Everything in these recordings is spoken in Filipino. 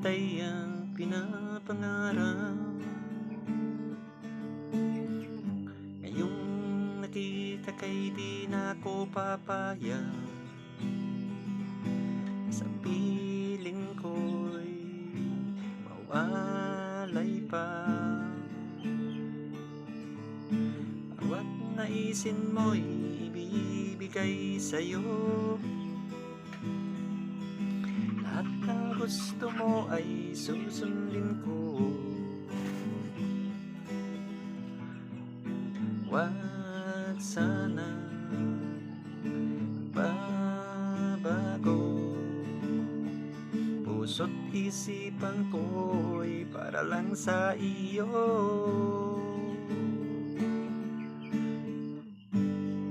hinihintay ang pinapangarap. Ngayong nakita kay di na ako papayag. Sa piling ko'y mawalay pa. Bawat naisin mo'y ibibigay sa'yo. Lahat ng gusto mo ay susundin ko. Wag sana babago. Puso't isipan ko'y para lang sa iyo.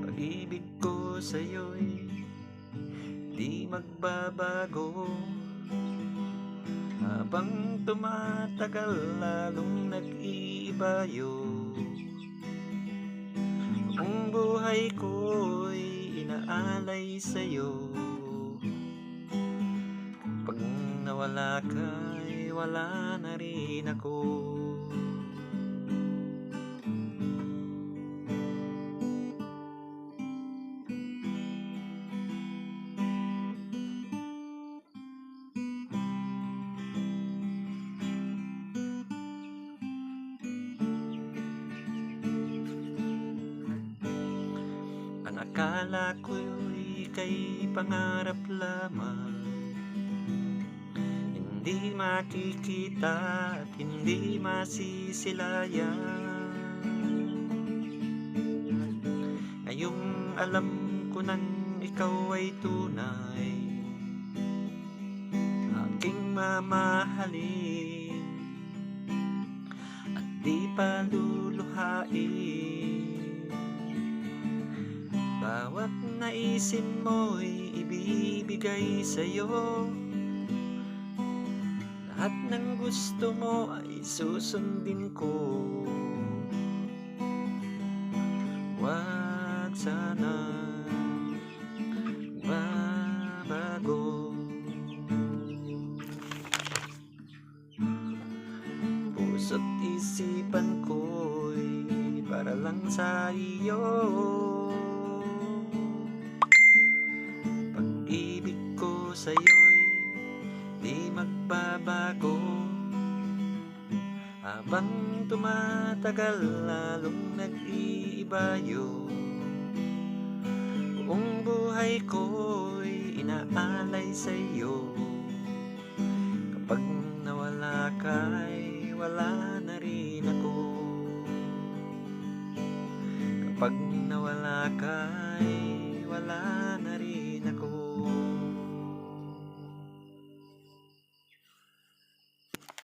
Pag-ibig ko sa'yo'y di magbabago. Habang tumatagal lalong nag-iibayo. Ang buhay ko'y inaalay sa'yo. Pag nawala ka'y wala na rin ako. Ang akala ko'y kay pangarap lamang, hindi makikita at hindi masisilayan. Ngayong alam ko nang ikaw ay tunay, aking mamahalin at di paluluhain. Bawat naisin mo'y ibibigay sa'yo. Lahat ng gusto mo ay susundin ko. Wag sana babago. Puso't isipan ko'y para lang sa iyo. Pag-ibig ko sa'yo'y di magbabago. Habang tumatagal lalong nag-iibayo. Buong buhay ko'y inaalay sa'yo. Kapag nawala ka'y wala na rin ako. Kapag nawala ka'y wala na rin ako.